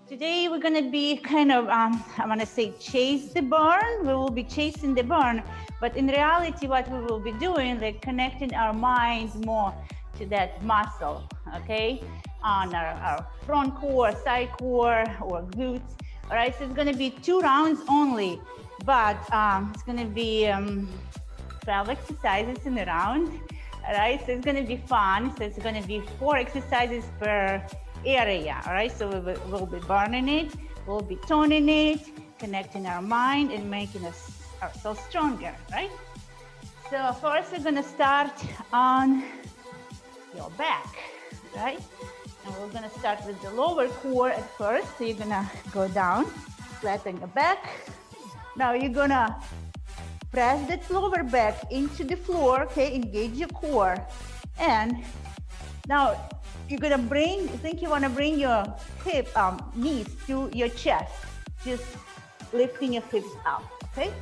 Today we're gonna be kind of, I wanna say chase the burn. We will be chasing the burn, but in reality what we will be doing, like connecting our minds more to that muscle, okay? On our front core, side core, or glutes. All right, so it's gonna be 2 rounds only, but it's gonna be 12 exercises in a round. All right, so it's gonna be fun. So it's gonna be 4 exercises per area. All right, so we'll be burning it, we'll be toning it, connecting our mind and making ourselves stronger, right? So first we're gonna start on your back, right? And we're gonna start with the lower core at first. So you're gonna go down, flatten your back. Now you're gonna press that lower back into the floor, okay? Engage your core. And now you're gonna you wanna bring your knees to your chest. Just lifting your hips up, okay?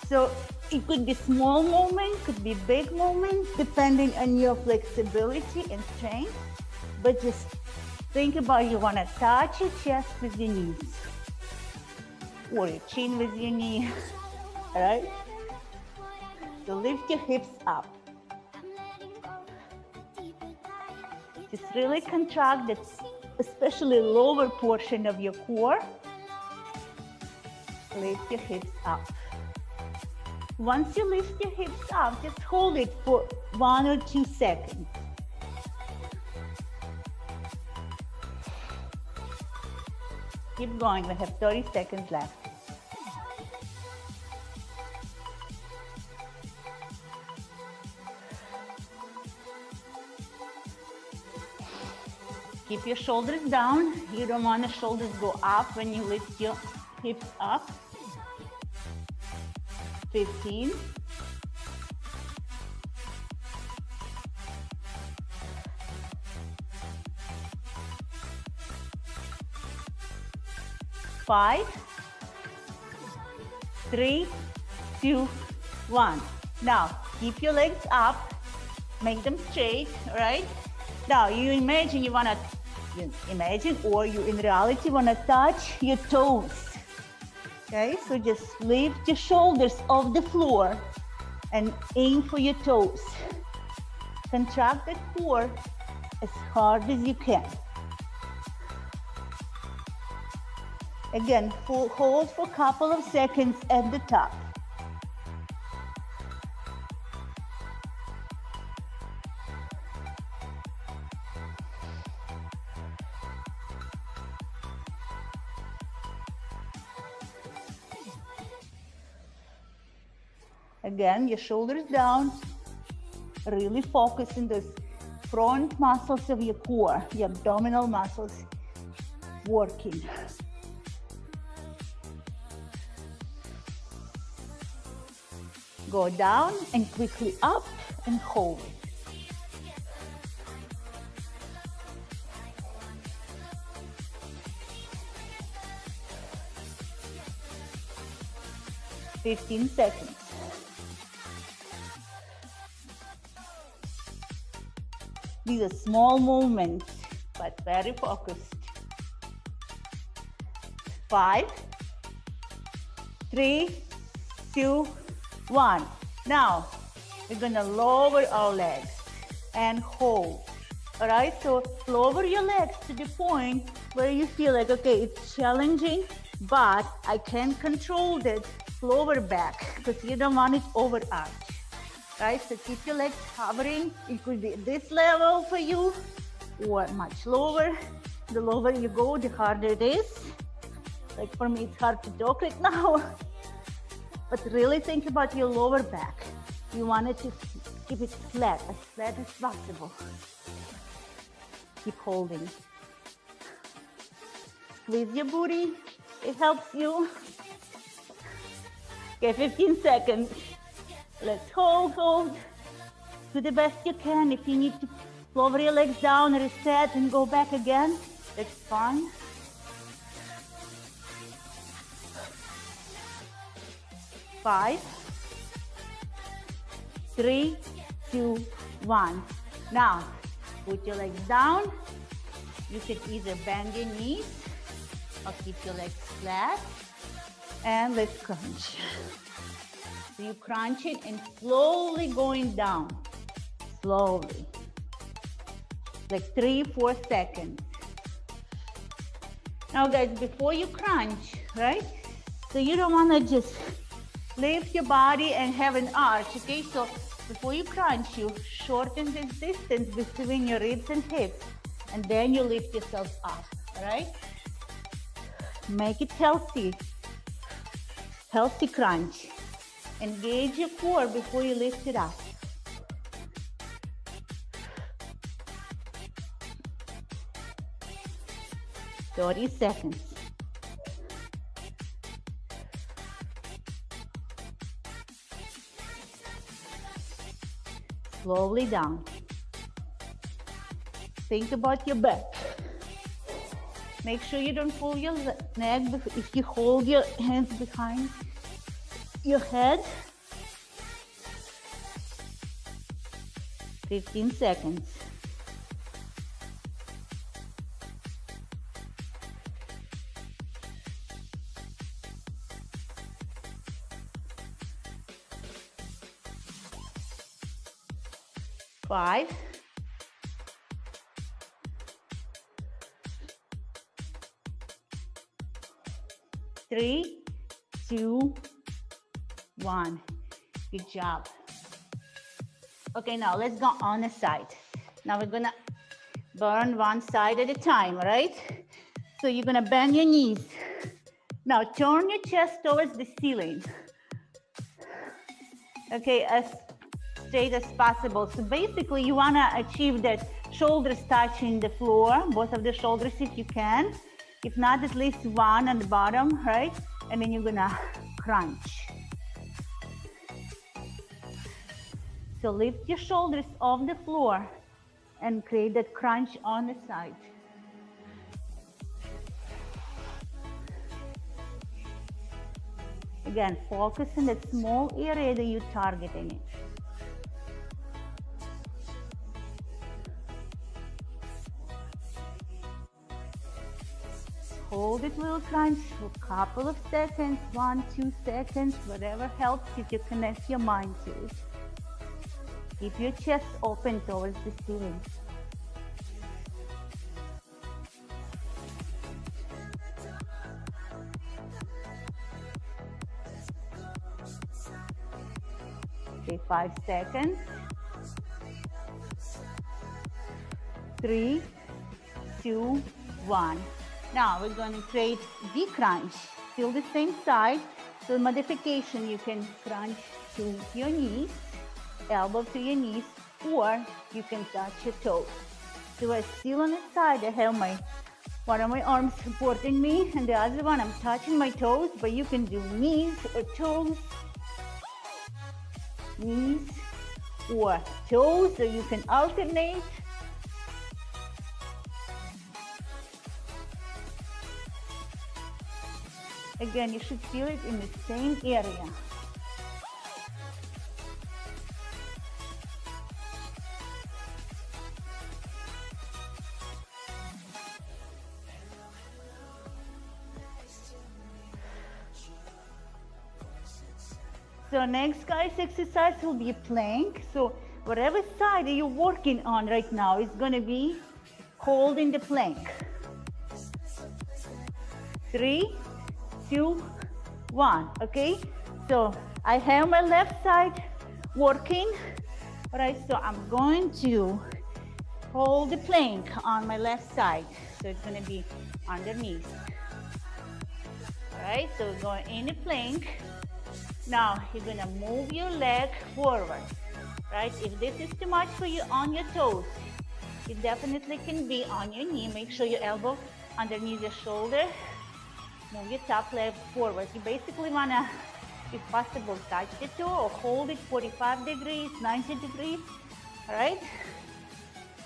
So it could be small movement, could be big movement, depending on your flexibility and strength. But just think about you wanna touch your chest with your knees or your chin with your knee, all right? So lift your hips up. Just really contract that, especially lower portion of your core. Lift your hips up. Once you lift your hips up, just hold it for 1 or 2 seconds. Keep going, we have 30 seconds left. Keep your shoulders down. You don't want the shoulders go up when you lift your hips up. 15. 5, 3, 2, 1. Now, keep your legs up, make them straight, all right? Now, you imagine you wanna, or you in reality wanna touch your toes, okay? So just lift your shoulders off the floor and aim for your toes. Contract the core as hard as you can. Again, hold for a couple of seconds at the top. Again, your shoulders down, really focus on those front muscles of your core, your abdominal muscles working. Go down and quickly up and hold. "15 seconds. These are small movements, but very focused. 5, 3, 2, 1. Now, we're gonna lower our legs and hold. All right, so lower your legs to the point where you feel like, okay, it's challenging, but I can control that lower back because you don't want it over arch. Right, so keep your legs hovering. It could be this level for you or much lower. The lower you go, the harder it is. Like for me, it's hard to talk right now. But really think about your lower back. You want it to keep it flat as possible. Keep holding. Squeeze your booty, it helps you. Okay, 15 seconds. Let's hold. Do the best you can. If you need to lower your legs down, reset and go back again, that's fine. 5, 3, 2, 1. Now, put your legs down. You can either bend your knees I'll keep your legs flat. And let's crunch. So you crunch it and slowly going down. Slowly. Like 3-4 seconds. Now guys, before you crunch, right? So you don't want to just lift your body and have an arch, okay? So before you crunch, you shorten the distance between your ribs and hips, and then you lift yourself up, all right? Make it healthy. Healthy crunch. Engage your core before you lift it up. Thirty seconds. Slowly down. Think about your back. Make sure you don't pull your neck if you hold your hands behind your head. 15 seconds. Five. 3, 2, 1. Good job. Okay, now let's go on the side. Now we're gonna burn one side at a time, right? So you're gonna bend your knees. Now turn your chest towards the ceiling. Okay, as straight as possible. So basically you wanna achieve that shoulders touching the floor, both of the shoulders if you can. If not, at least one on the bottom, right? And then you're gonna crunch. So lift your shoulders off the floor and create that crunch on the side. Again, focus on that small area that you're targeting it. Hold it little crunch for a couple of seconds, 1, 2 seconds, whatever helps you to connect your mind to it. Keep your chest open towards the ceiling. Okay, 5 seconds. 3, 2, 1. Now we're going to create the crunch. Still the same side. So modification, you can crunch to your knees, elbow to your knees, or you can touch your toes. So I'm still on the side. I have one of my arms supporting me, and the other one I'm touching my toes, but you can do knees or toes, knees or toes, or you can alternate. Again, you should feel it in the same area. So next, guys, exercise will be a plank. So whatever side that you're working on right now is going to be holding the plank. 3, 2, 1, okay? So I have my left side working, right? So I'm going to hold the plank on my left side. So it's gonna be underneath. All right, so we're going in the plank. Now you're gonna move your leg forward, right? If this is too much for you on your toes, it definitely can be on your knee. Make sure your elbow underneath your shoulder. Move your top leg forward. You basically want to, if possible, touch the toe or hold it 45 degrees, 90 degrees, all right?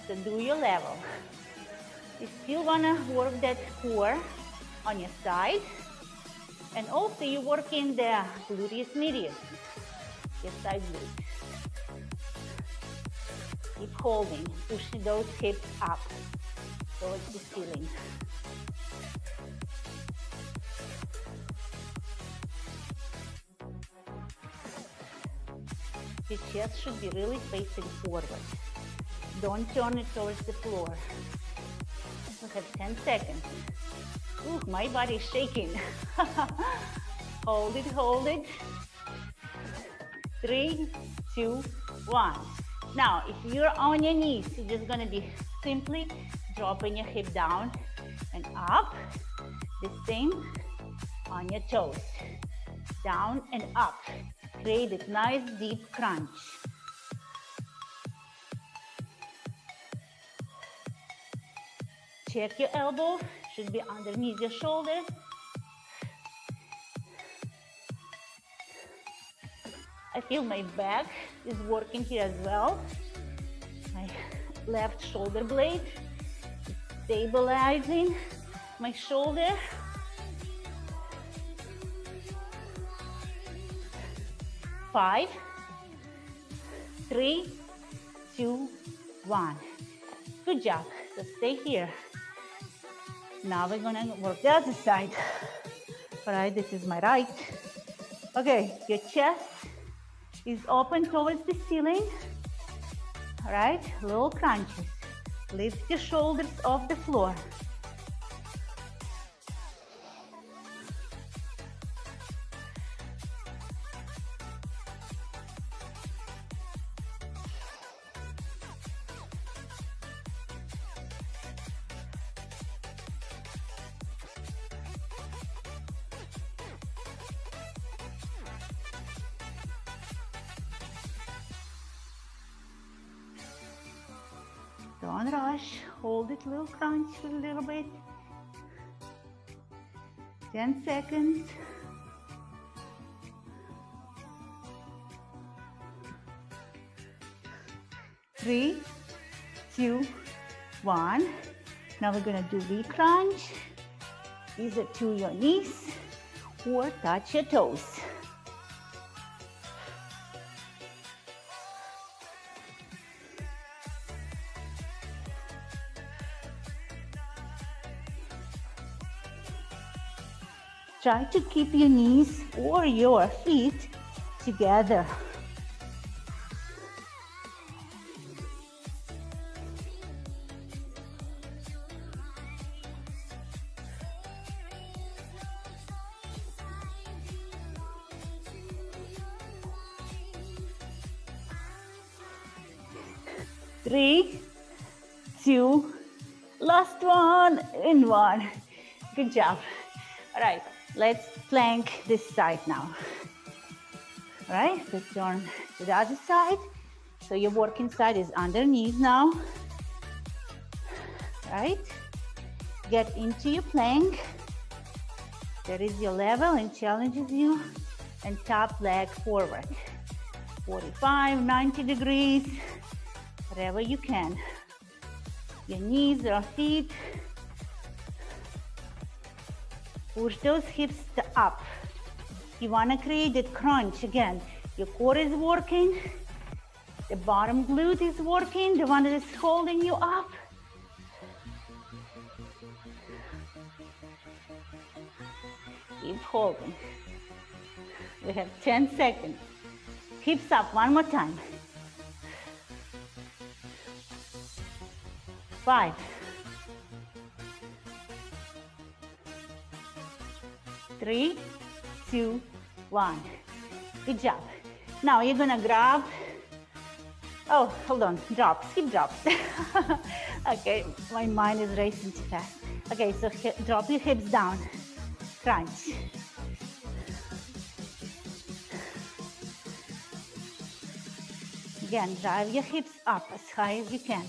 So do your level. You still want to work that core on your side. And also you're working the gluteus medius, your side glute. Keep holding, pushing those hips up towards the ceiling. Your chest should be really facing forward. Don't turn it towards the floor. We have 10 seconds. Ooh, my body is shaking. Hold it, hold it. 3, 2, 1. Now, if you're on your knees, you're just gonna be simply dropping your hip down and up. The same on your toes. Down and up. Create a nice deep crunch. Check your elbow, should be underneath your shoulder. I feel my back is working here as well. My left shoulder blade is stabilizing my shoulder. 5, 3, 2, 1. Good job. So stay here. Now we're gonna work the other side. All right, this is my right. Okay, your chest is open towards the ceiling. All right, little crunches. Lift your shoulders off the floor. Don't rush, hold it, little crunch for a little bit. 10 seconds. Three, 2, 1. Now we're gonna do V-crunch, either to your knees or touch your toes. Try to keep your knees or your feet together. Three, 2, last one, and 1. Good job. All right. Let's plank this side now. All right, so turn to the other side. So your working side is underneath now. Right? Get into your plank. That is your level and challenges you. And top leg forward. 45, 90 degrees, whatever you can. Your knees or feet. Push those hips up. You want to create that crunch again. Your core is working. The bottom glute is working. The one that is holding you up. Keep holding. We have 10 seconds. Hips up one more time. 5. 3, 2, 1. Good job. Now you're gonna grab, oh, hold on, drops, hip drops. Okay, my mind is racing too fast. Okay, so drop your hips down, crunch. Again, drive your hips up as high as you can.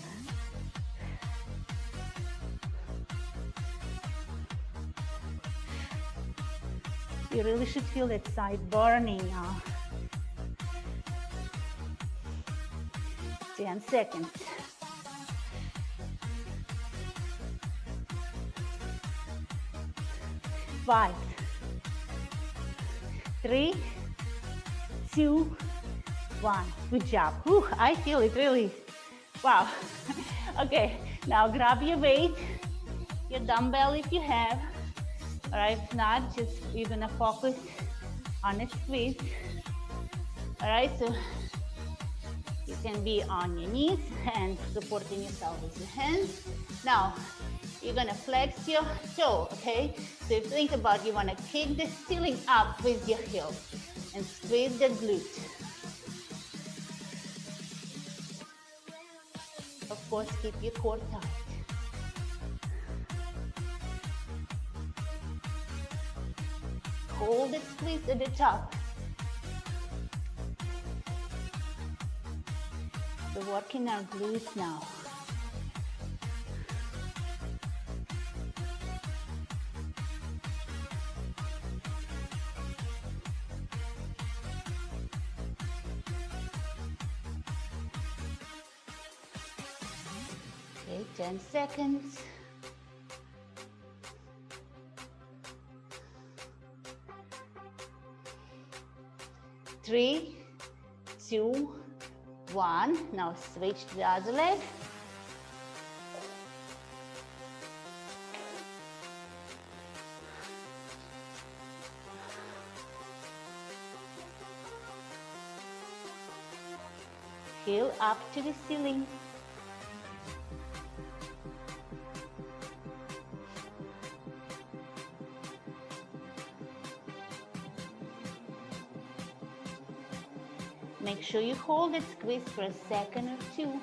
You really should feel that side burning now. 10 seconds. 5, 3, 2, 1. Good job. Whew, I feel it really. Wow. Okay, now grab your weight, your dumbbell if you have. All right, if not, just you're gonna focus on a squeeze. All right, so You can be on your knees and supporting yourself with your hands. Now, you're gonna flex your toe, okay? So think about, you wanna kick the ceiling up with your heel and squeeze the glute. Of course, keep your core tight. Hold the squeeze at the top. We're working our glutes now. Okay, 10 seconds. Three, two, one. Now switch to the other leg. Heel up to the ceiling. Make sure you hold it, squeeze for a second or two.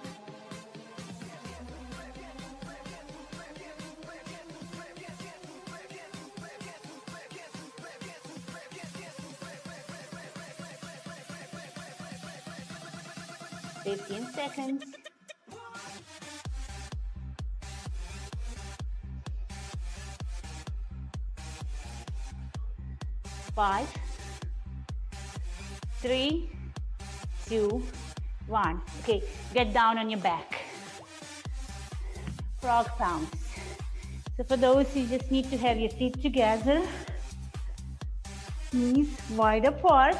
Fifteen seconds. 5, 3, 2, 1. Okay, get down on your back. Frog pounce. So for those, you just need to have your feet together, knees wide apart,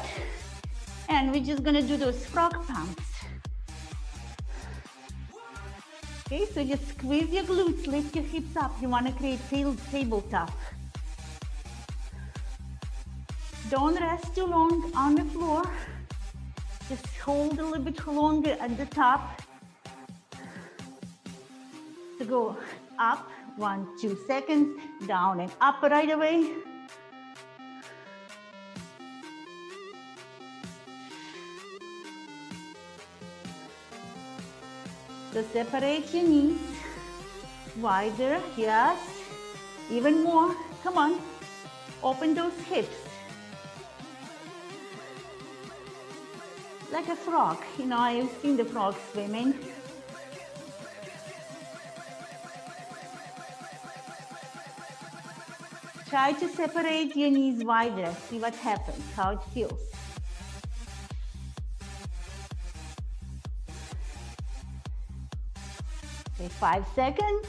and we're just gonna do those frog pounce. Okay, so just squeeze your glutes, lift your hips up. You wanna create tabletop. Don't rest too long on the floor. Just hold a little bit longer at the top. So go up, 1, 2 seconds, down and up right away. So separate your knees, wider, yes, even more, come on, open those hips. Like a frog, you know, I've seen the frog swimming. Try to separate your knees wider, see what happens, how it feels. Okay, 5 seconds.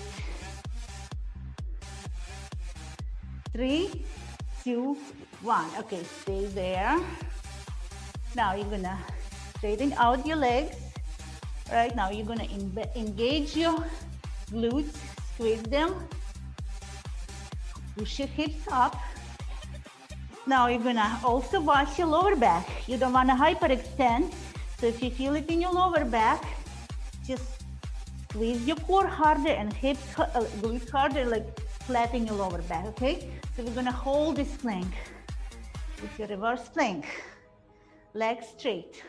3, 2, 1. Okay, stay there. Now you're gonna straighten out your legs. Right now you're gonna engage your glutes, squeeze them. Push your hips up. Now you're gonna also wash your lower back. You don't wanna hyperextend. So if you feel it in your lower back, just squeeze your core harder and hips, glutes harder, like flatten your lower back, okay? So we're gonna hold this plank with your reverse plank. Legs straight.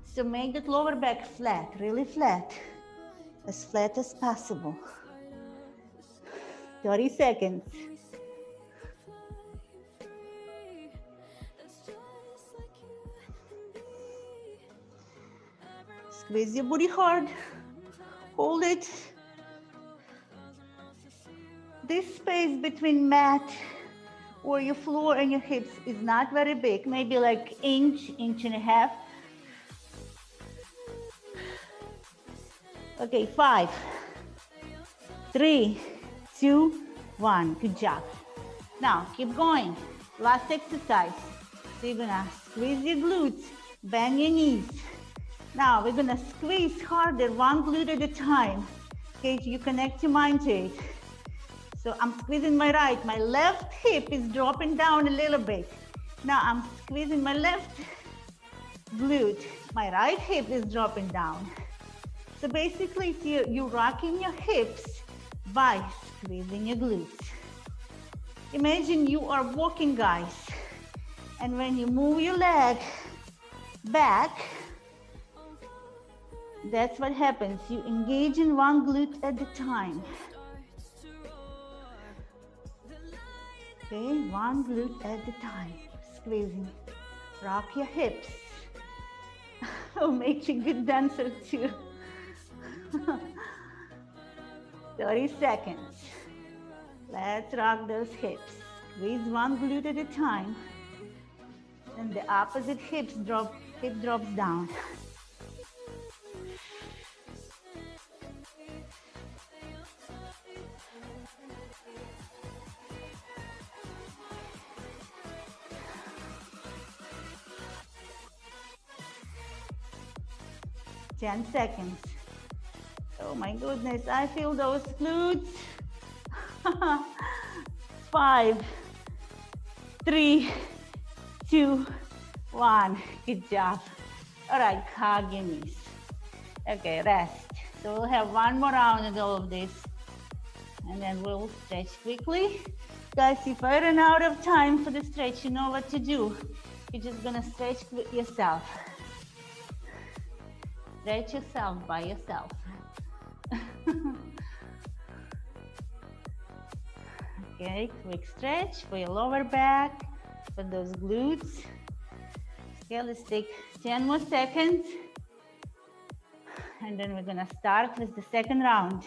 So make that lower back flat, really flat as possible. 30 seconds. Squeeze your booty hard, hold it. This space between mat or your floor and your hips is not very big, maybe like inch and a half. Okay, 5, 3, 2, 1, good job. Now, keep going, last exercise. So you're gonna squeeze your glutes, bend your knees. Now, we're gonna squeeze harder, one glute at a time. Okay, you connect your mind to it. So I'm squeezing my right, my left hip is dropping down a little bit. Now I'm squeezing my left glute. My right hip is dropping down. So basically, you're rocking your hips by squeezing your glutes. Imagine you are walking, guys. And when you move your leg back, that's what happens. You engage in one glute at a time. Okay, one glute at a time. Squeezing. Rock your hips. It'll make you a good dancer too. 30 seconds. Let's rock those hips. Squeeze one glute at a time. And the opposite hip drops down. Ten seconds. Oh my goodness, I feel those glutes. 5, 3, 2, 1. Good job. All right, hug your knees. Okay, rest. So we'll have one more round of all of this, and then we'll stretch quickly. Guys, if I run out of time for the stretch, you know what to do. You're just gonna stretch yourself. Stretch yourself by yourself. Okay, quick stretch for your lower back, for those glutes. Okay, let's take 10 more seconds. And then we're gonna start with the second round.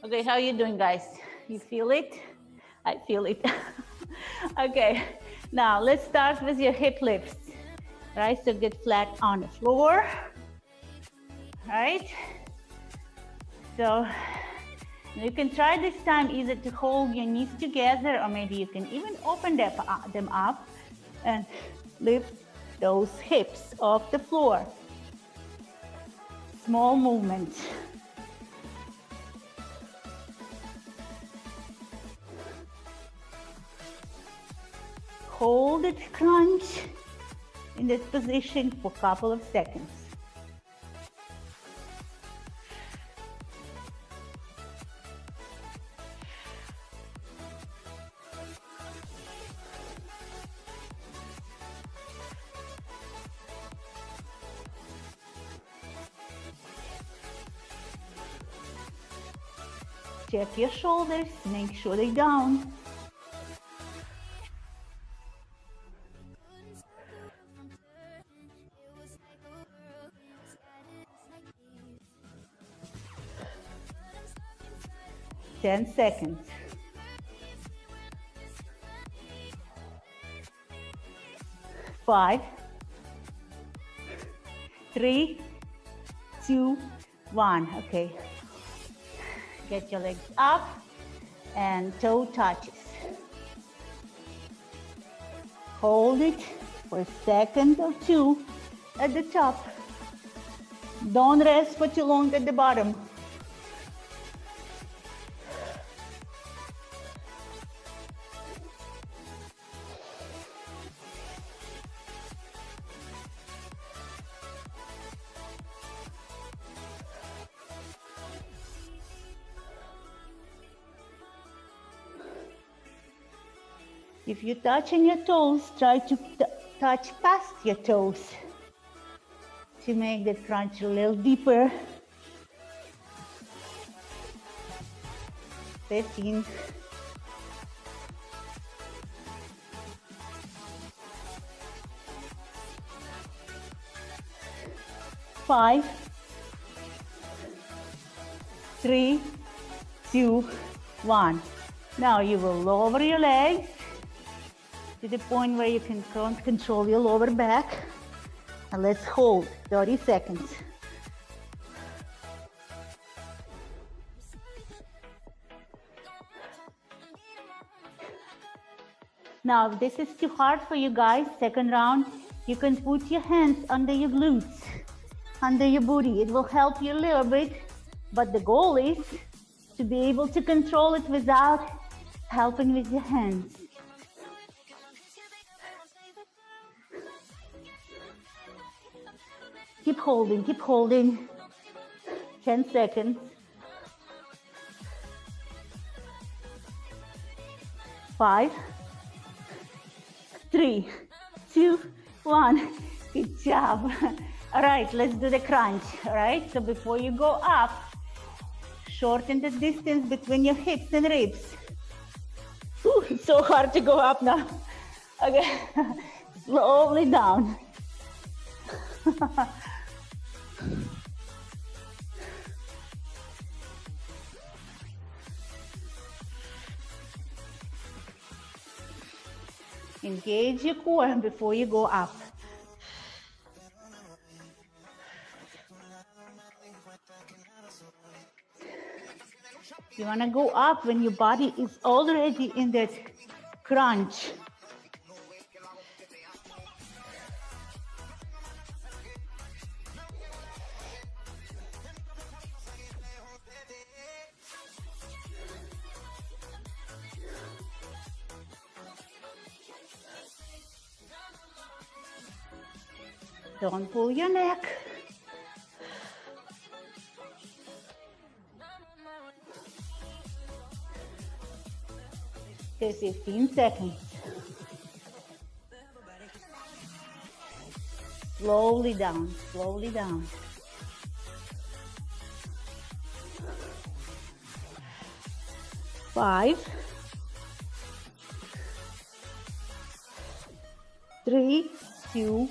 Okay, how are you doing, guys? You feel it? I feel it. Okay, now let's start with your hip lifts. Right, so get flat on the floor. Right? So you can try this time either to hold your knees together, or maybe you can even open them up and lift those hips off the floor. Small movements. Hold it, crunch in this position for a couple of seconds. Check your shoulders, make sure they're down. Ten seconds. 5, 3, 2, 1. Okay. Get your legs up and toe touches. Hold it for a second or two at the top. Don't rest for too long at the bottom. If you're touching your toes, try to touch past your toes to make the crunch a little deeper. 15. 5, 3, 2, 1. Now you will lower your legs to the point where you can control your lower back. And let's hold 30 seconds. Now, if this is too hard for you guys, second round, You can put your hands under your glutes, under your booty. It will help you a little bit, but the goal is to be able to control it without helping with your hands. Keep holding, keep holding. 10 seconds. 5, 3, 2, 1. Good job. All right, let's do the crunch. All right, so before you go up, shorten the distance between your hips and ribs. Ooh, it's so hard to go up now. Okay, slowly down. Engage your core before you go up. You want to go up when your body is already in that crunch. Don't pull your neck. Okay, 15 seconds. Slowly down, slowly down. Five, 3, 2,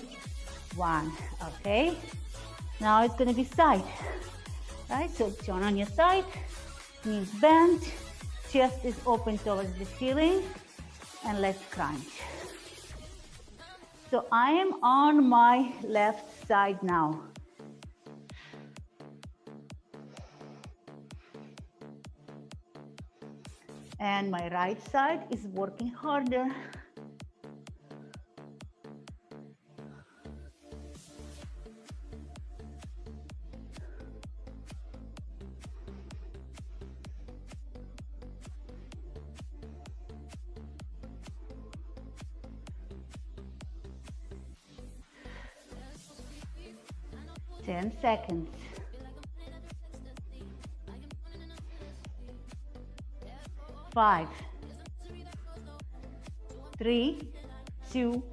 1. Okay, now it's going to be side. Right, so turn on your side, knees bent, chest is open towards the ceiling, and let's crunch. So I am on my left side now. And my right side is working harder. Ten seconds. 5, 3, 2,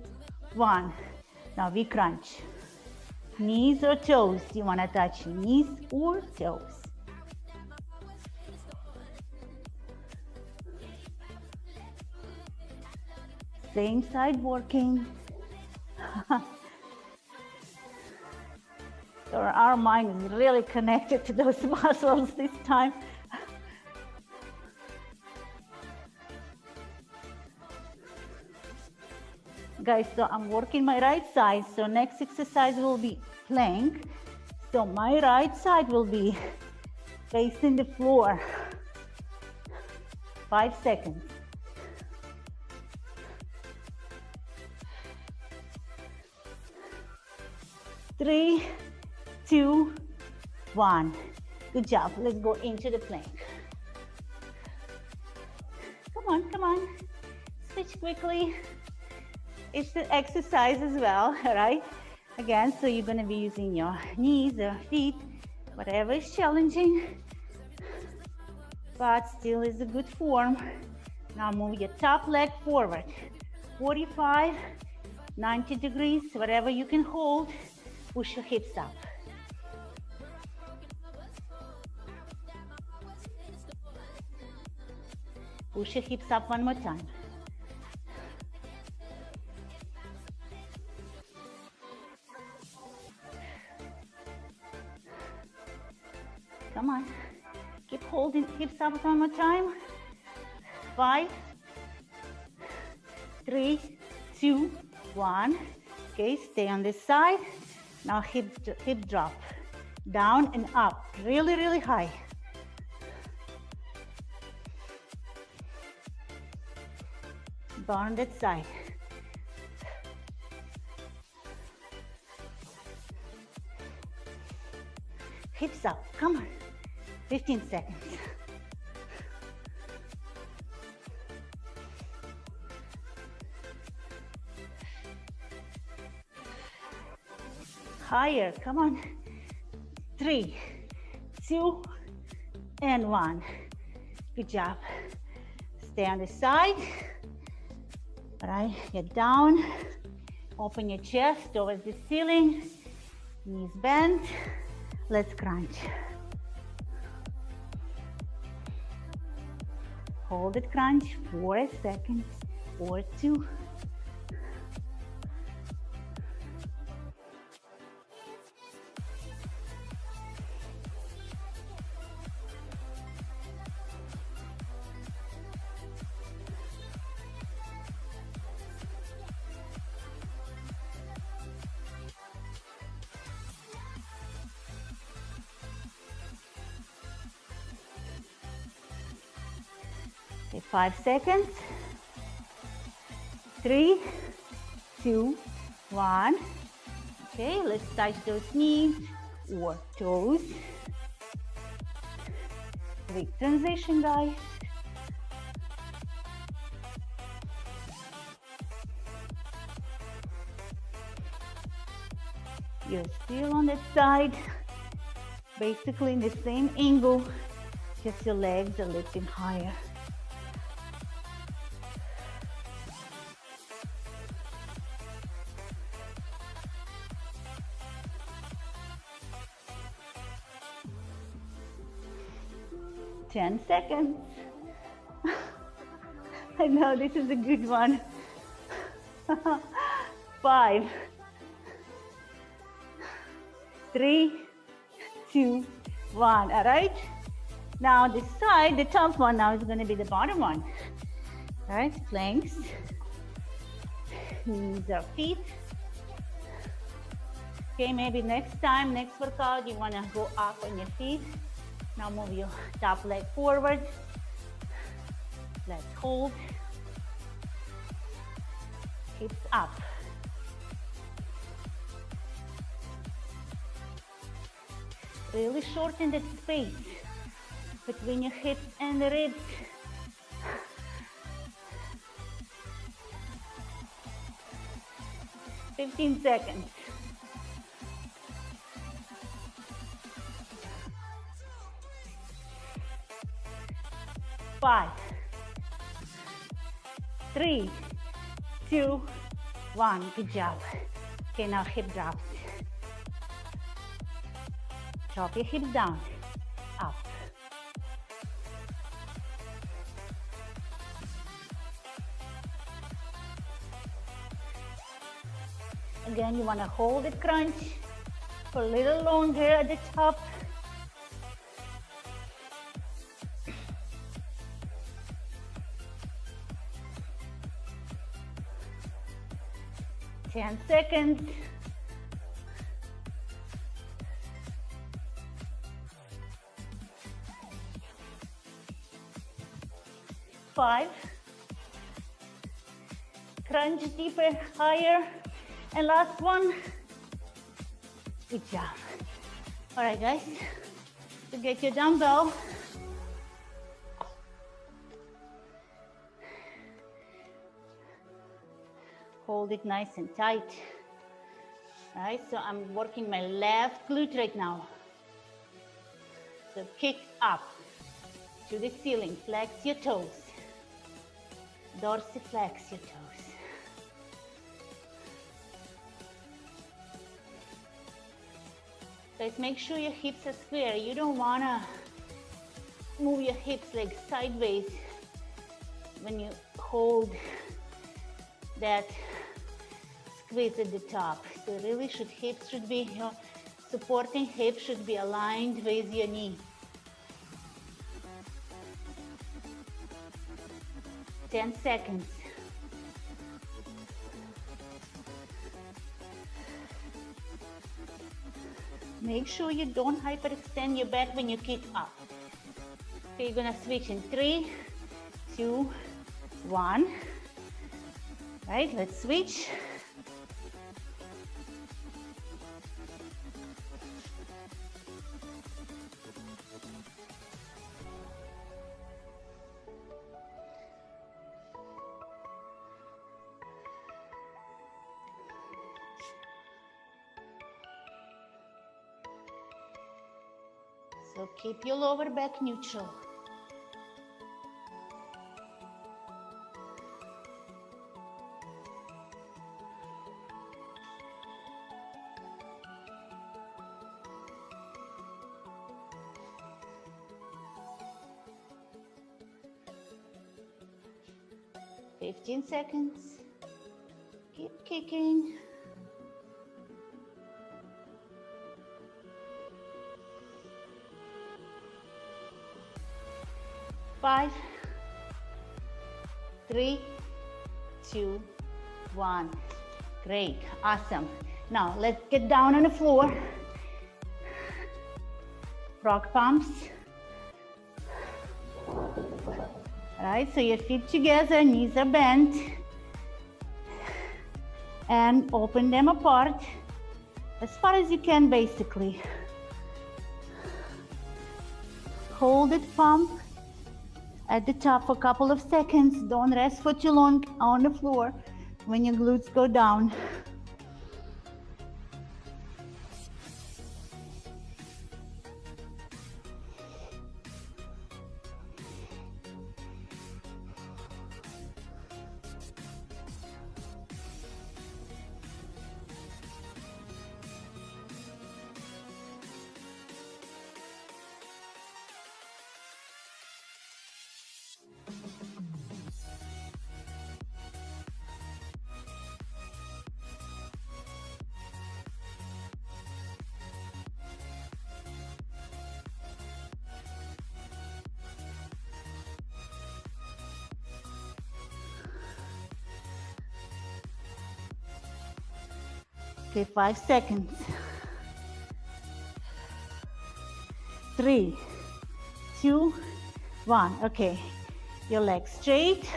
1. Now we crunch. Knees or toes? You want to touch knees or toes? Same side working. So our mind is really connected to those muscles this time. Guys, so I'm working my right side. So next exercise will be plank. So my right side will be facing the floor. 5 seconds. 3, 2, 1. Good job. Let's go into the plank. Come on, come on. Switch quickly. It's an exercise as well, all right? Again, so you're going to be using your knees or feet, whatever is challenging, but still is a good form. Now move your top leg forward. 45, 90 degrees, whatever you can hold. Push your hips up. Push your hips up one more time. Come on. Keep holding hips up one more time. 5, 3, 2, 1. Okay, stay on this side. Now hip drop. Down and up. Really, really high. Burn that side. Hips up, come on. 15 seconds. Higher, come on. 3, 2, and 1. Good job. Stay on the side. All right, get down. Open your chest towards the ceiling. Knees bent. Let's crunch. Hold it, crunch for a second or two. Okay, 5 seconds. 3, 2, 1. Okay, let's touch those knees or toes. Great transition, guys. You're still on that side, basically in the same angle, just your legs are lifting higher. Ten seconds. I know this is a good one. 5, 3, 2, 1. All right. Now this side, the top one now is going to be the bottom one. All right, planks. Knees or feet. Okay, maybe next time, next workout, you want to go up on your feet. Now move your top leg forward. Let's hold. Hips up. Really shorten that space between your hips and the ribs. Fifteen seconds. 5, 3, 2, 1. Good job. Okay, now hip drops. Drop your hips down, up. Again, you want to hold it, crunch for a little longer at the top. Ten seconds. 5. Crunch deeper, higher. And last one. Good job. All right, guys. So get your dumbbell. Hold it nice and tight. All right, so I'm working my left glute right now. So kick up to the ceiling, flex your toes. Dorsiflex your toes. Guys, make sure your hips are square. You don't wanna move your hips like sideways when you hold that squeeze at the top. So really hips should be, your supporting hips should be aligned with your knee. 10 seconds. Make sure you don't hyperextend your back when you kick up. Okay, you're gonna switch in 3, 2, 1. Right, let's switch. So keep your lower back neutral. Fifteen seconds. Keep kicking. 5, 3, 2, 1. Great, awesome. Now let's get down on the floor. Frog pumps. All right, so your feet together, knees are bent. And open them apart as far as you can, basically. Hold it, pump at the top for a couple of seconds. Don't rest for too long on the floor when your glutes go down. Okay, 5 seconds. 3, 2, 1. Okay, your legs straight,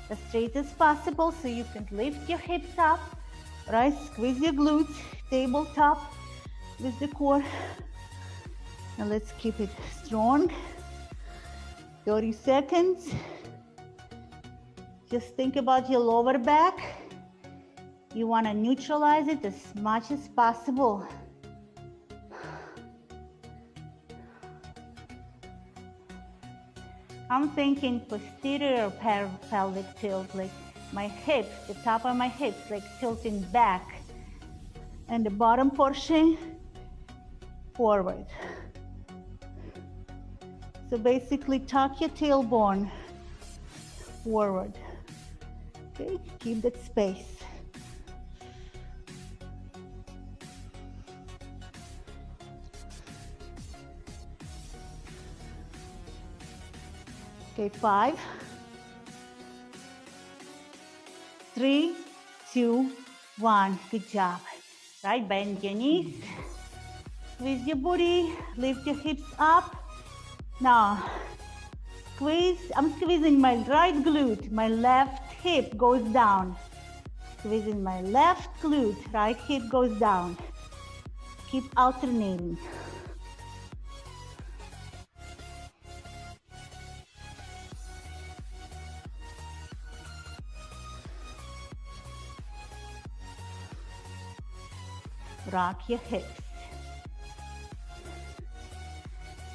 as straight as possible, so you can lift your hips up, right? Squeeze your glutes, tabletop with the core. Now let's keep it strong. 30 seconds. Just think about your lower back. You want to neutralize it as much as possible. I'm thinking posterior pelvic tilt, like my hips, the top of my hips, like tilting back, and the bottom portion forward. So basically tuck your tailbone forward. Okay, keep that space. Okay, 5, 3, 2, 1. Good job. Right, bend your knees. Squeeze your booty. Lift your hips up. Now, squeeze. I'm squeezing my right glute. My left hip goes down. Squeezing my left glute. Right hip goes down. Keep alternating. Rock your hips.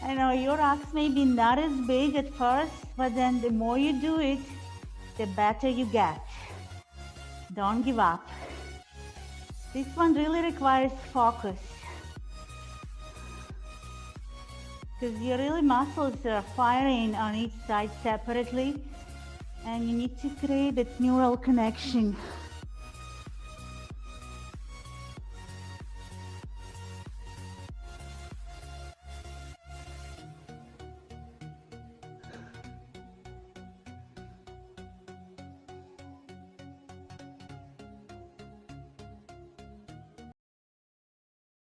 I know your rocks may be not as big at first, but then the more you do it, the better you get. Don't give up. This one really requires focus, because your really muscles are firing on each side separately, and you need to create that neural connection.